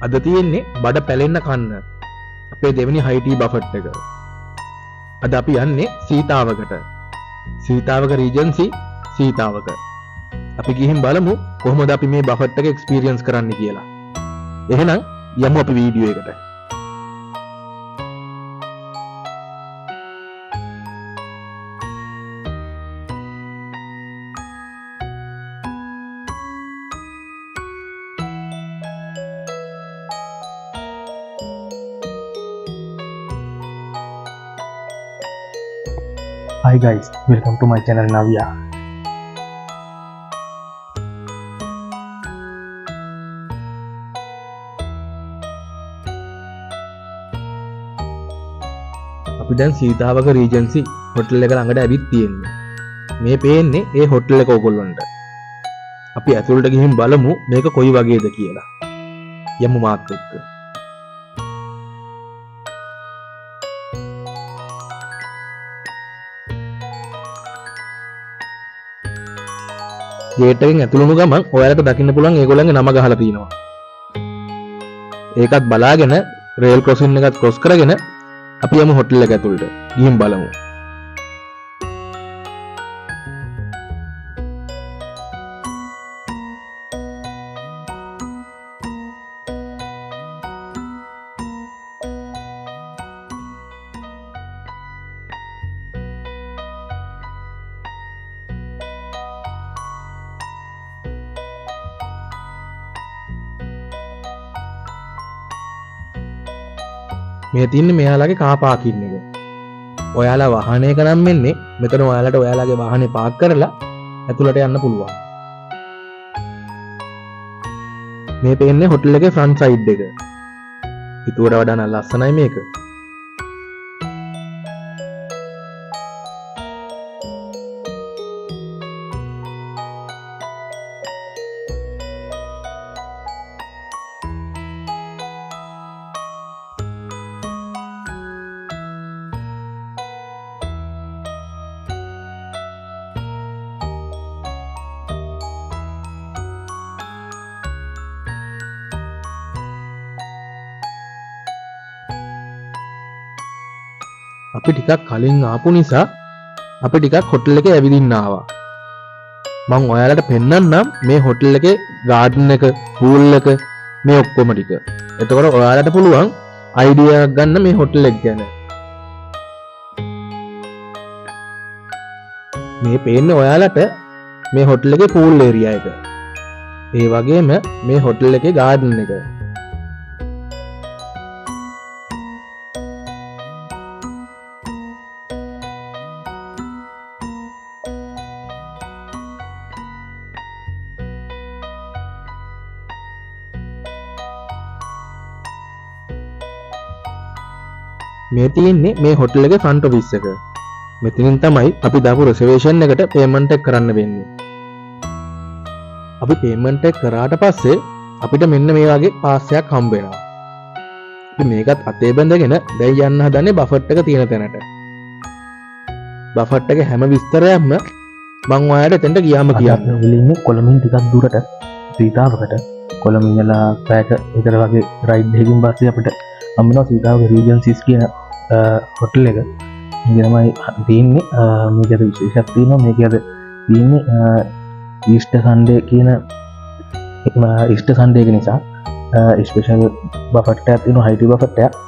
අද තියෙන්නේ බඩ පැලෙන්න කන්න අපේ දෙවෙනි හයිටී බෆට් එක. අද අපි යන්නේ සීතාවකට. සීතාවක රීජන්සි සීතාවක. අපි ගිහින් බලමු කොහොමද අපි මේ බෆට් එක එක්ස්පීරියන්ස් කරන්න කියලා. එහෙනම් යමු අපි වීඩියෝ එකට. Hi guys, welcome to my channel Navya. අපි දැන් සීතාවක රීජන්සි හොටල් එක ළඟට ඇවිත් තියෙන්නේ. මේ පේන්නේ ඒ හොටල් එක ඕගොල්ලන්ට. අපි ඇතුළට ගිහින් බලමු මේක කොයි වගේද කියලා. යමු මාත් එක්ක. ගේට් එකෙන් ඇතුළු වුණු ගමන් ඔයාලට දකින්න පුළුවන් ඒගොල්ලන්ගේ නම ගහලා තියෙනවා. ඒකත් බලාගෙන රේල් ක්‍රොසින් එකත් ක්‍රොස් කරගෙන අපි යමු හොටල් එක ඇතුළට. ගිහින් බලමු. මේ තින්නේ මෙයාලගේ කාර් පාකින් එක. ඔයාලා වාහනයක නම් මෙන්නේ මෙතන ඔයාලට ඔයාලගේ වාහනේ පාක් කරලා ඇතුළට යන්න පුළුවන්. මේ පේන්නේ හොටල් එකේ ෆ්‍රන්ට් සයිඩ් එක. ඊටුවට වඩා නම් ලස්සනයි මේක. අපි ටිකක් කලින් ආපු නිසා අපි ටිකක් හොටල් එකේ ඇවිදින්න ආවා. මම ඔයාලට පෙන්නන්නම් මේ හොටල් එකේ ගාඩන් එක, පූල් එක මේ ඔක්කොම ටික. එතකොට ඔයාලට පුළුවන් අයිඩියා එකක් ගන්න මේ හොටල් එක ගැන. මේ පේන්නේ ඔයාලට මේ හොටල් එකේ පූල් ඒරියා එක. ඒ වගේම මේ හොටල් එකේ ගාඩන් එක. මේ තියෙන්නේ මේ හොටල් එකේ ෆ්‍රන්ට් ඔෆිස් එක. මෙතනින් තමයි අපි දාපු රිසර්වේෂන් එකට පේමන්ට් එක කරන්න වෙන්නේ. අපි පේමන්ට් එක කරාට පස්සේ අපිට මෙන්න මේ වගේ පාස් එකක් හම්බ වෙනවා. අපි මේකත් අතේ බැඳගෙන දැන් යන්න හදන්නේ බෆට් එක තියෙන තැනට. බෆට් එකේ හැම විස්තරයක්ම මම ඔයාලට එතෙන්ට ගියාම කියන්න. ඉන්නේ කොළඹින් ටිකක් දුරට සීතාවකට. කොළඹ ඉඳලා පැයක විතර වගේ රයිඩ් එකකින් පස්සේ අපිට අම්මනවා සීතාවක රීජන්සිස් කියන හොටල් එක. මේක තමයි තියෙන්නේ. මේකද විශේෂයක් තියෙනවා. මේකද තියෙන්නේ ඊස්ටර් සන්ඩේ කියන ඊස්ටර් සන්ඩේ එක නිසා ස්පෙෂල් බෆට් එකක් තියෙනවා. හයිටි බෆට් එකක්.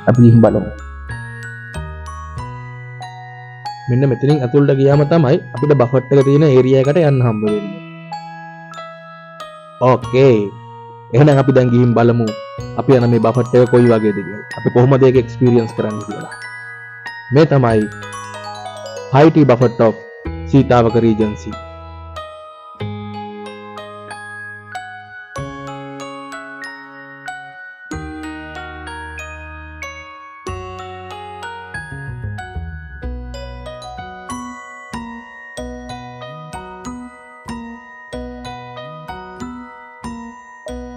අපි ගිහින් බලමු. මෙන්න මෙතනින් ඇතුළට ගියාම තමයි අපිට බෆට් එක තියෙන ඒරියා එකට යන්න හම්බ වෙන්නේ. ඕකේ. එහෙනම් අපි දැන් ගිහින් බලමු අපි යන මේ බෆට් එක කොයි වගේද කියලා. අපි කොහොමද ඒක එක්ස්පීරියන්ස් කරන්නේ කියලා. මේ තමයි හයිටි බෆට් ඔෆ් සීතාවක රීජන්සි.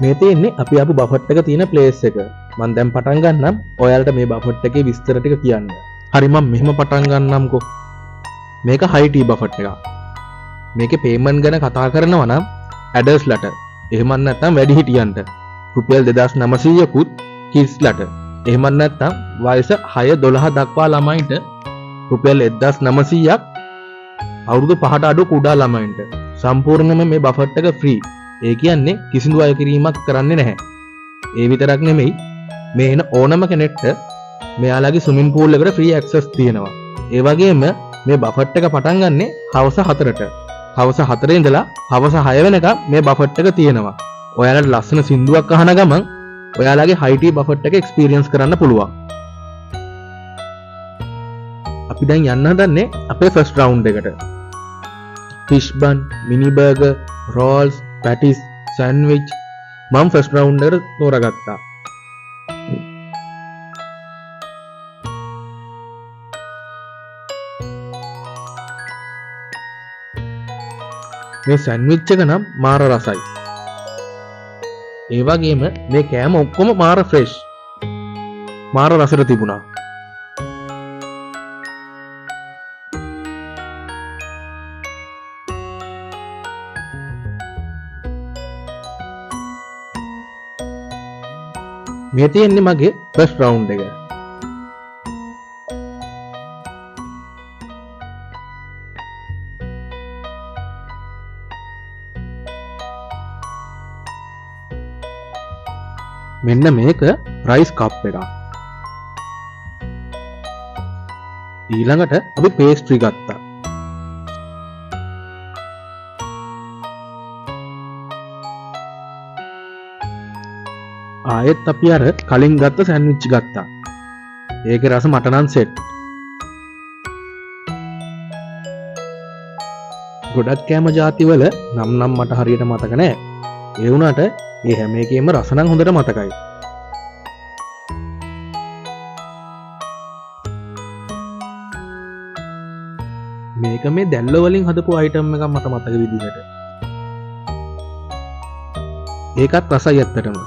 මේ තියෙන්නේ අපි ආපු බෆට් එක තියෙන ප්ලේස් එක. මම දැන් පටන් ගන්නම් ඔයාලට මේ බෆට් එකේ විස්තර ටික කියන්න. හරි මම මෙහෙම පටන් ගන්නම්කෝ. මේක හයිටී බෆට් එකක්. මේකේ පේමන්ට් ගැන කතා කරනවා නම් ඇඩර්ස්ලට එහෙම නැත්නම් වැඩිහිටියන්ට රුපියල් 2900කුත් කිඩ්ස්ලට. එහෙම නැත්නම් වයස 6-12 දක්වා ළමයින්ට රුපියල් 1900ක් අවුරුදු 5ට අඩු කුඩා ළමයින්ට. සම්පූර්ණයෙන්ම මේ බෆට් එක ෆ්‍රී. ඒ කියන්නේ කිසිදු අය කිරීමක් කරන්නේ නැහැ. ඒ විතරක් නෙමෙයි මේ එන ඕනම කෙනෙක්ට මෙයාලගේ ස්විමින් pool එකට ෆ්‍රී ඇක්සස් තියෙනවා. ඒ වගේම මේ බෆට් එක පටන් ගන්නෙ හවස 4ට. හවස 4 ඉඳලා හවස 6 වෙනකම් මේ බෆට් එක තියෙනවා. ඔයාලට ලස්සන සින්දුවක් අහන ගමන් ඔයාලගේ හයි ටී බෆට් එක එක්ස්පීරියන්ස් කරන්න පුළුවන්. අපි දැන් යන්න හදන්නේ අපේ ෆස්ට් රවුන්ඩ් එකට. ෆිෂ් බන්, මිනි බර්ගර්, රෝල්ස්, පැටිස්, සෑන්ඩ්විච් මම ෆස්ට් රවුන්ඩ් එකට තෝරගත්තා. මේ සෑන්ඩ්විච් එක නම් මාර රසයි. ඒ වගේම මේ කෑම ඔක්කොම මාර ෆ්‍රෙෂ්. මාර රසට තිබුණා. මේ තියෙන්නේ මගේ ෆස්ට් රවුන්ඩ් එක. මෙන්න මේක රයිස් කප් එකක්. ඊළඟට අපි පේස්ට්‍රි ගත්තා. ආයෙත් අපි අර කලින් ගත්ත සෑන්ඩ්විච් ගත්තා. ඒකේ රස මට නම් සෙට්. ගොඩක් කෑම ಜಾතිවල නම් මට හරියට මතක නෑ. ඒ වුණාට ඒ හැම එකේම රස නම් හොඳට මතකයි. මේක මේ දැල්ල වලින් හදපු අයිටම් එකක් මට මතක විදිහට. ඒකත් රසයි ඇත්තටම.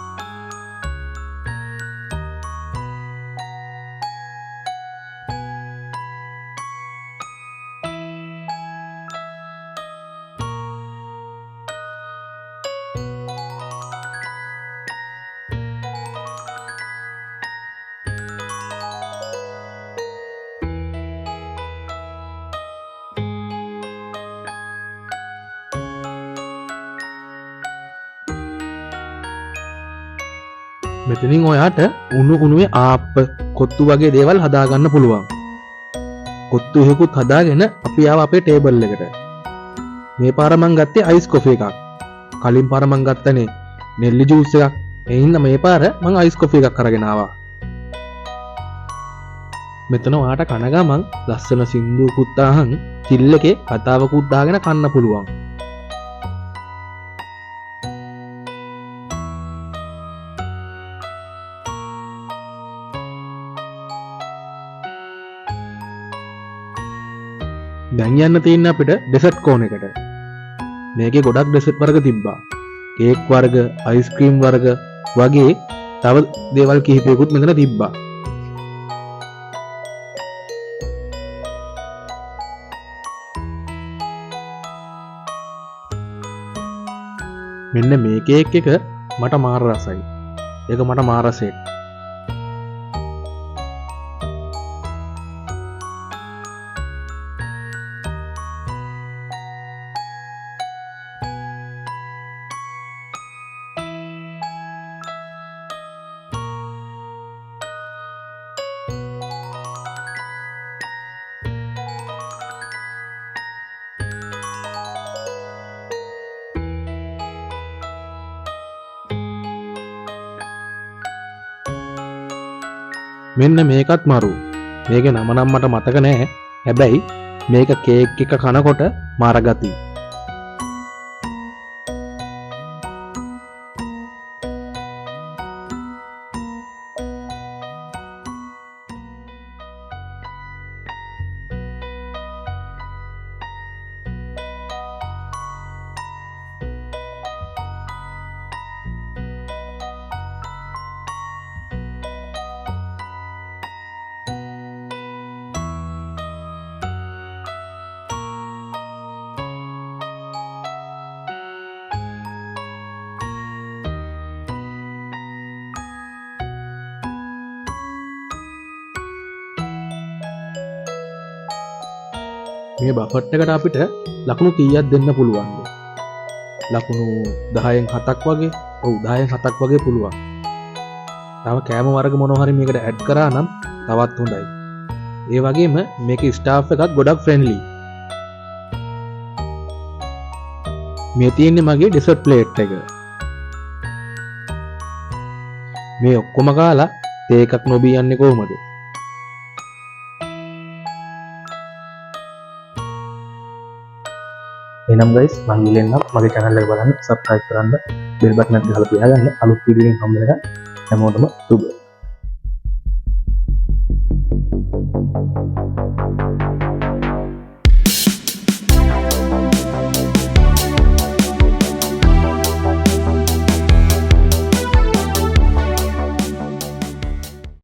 මෙතනින් ඔයාට උණු උණුවේ ආප්ප කොත්තු වගේ දේවල් හදාගන්න පුළුවන්. කොත්තු එහෙකුත් හදාගෙන අපි ආව අපේ ටේබල් එකට. මේ පාර මං ගත්තේ අයිස් කොෆි එකක්. කලින් පාර මං ගත්තනේ නෙල්ලි ජූස් එකක්. ඒ හින්දා මේ පාර මං අයිස් කොෆි එකක් අරගෙන ආවා. මෙතන ඔයාට කන ගමන් ලස්සන සින්දුවකුත් අහන් චිල් එකේ කතාවකුත් දාගෙන කන්න පුළුවන්. දැන් යන්න තියෙන්නේ අපිට ඩෙසර්ට් කෝන් එකට. මේකේ ගොඩක් ඩෙසර්ට් වර්ග තිබ්බා. කේක් වර්ග, අයිස්ක්‍රීම් වර්ග වගේ තව දේවල් කිහිපයකුත් මෙතන තිබ්බා. මෙන්න මේ කේක් එක මට මාර රසයි. ඒක මට මාර සෙට්. මෙන්න මේකත් මරු. මේකේ නම නම් මට මතක නෑ. හැබැයි මේක කේක් එක කනකොට මාර ගතියි. මේ බෆට් එකට අපිට ලකුණු කීයක් දෙන්න පුළුවන්ද? ලකුණු 10න් 7ක් වගේ. ඔව් 10න් 7ක් වගේ පුළුවන්. තව කෑම වර්ග මොනවා හරි මේකට ඇඩ් කරා නම් තවත් හොඳයි. ඒ වගේම මේකේ ස්ටාෆ් එකත් ගොඩක් ෆ්‍රෙන්ඩ්ලි. මේ තියෙන්නේ මගේ ඩෙසර්ට් ප්ලේට් එක. මේ ඔක්කොම කාලා තේ එකක් නොබී යන්නේ කොහොමද? එනම් ගයිස් මම ඉල්ලන්නම් මගේ channel එක බලන්න subscribe කරන්න bell button එක ගහලා තියාගන්න අලුත් වීඩියෝ එකක් හම්බ වෙනකන් හැමෝටම සුබ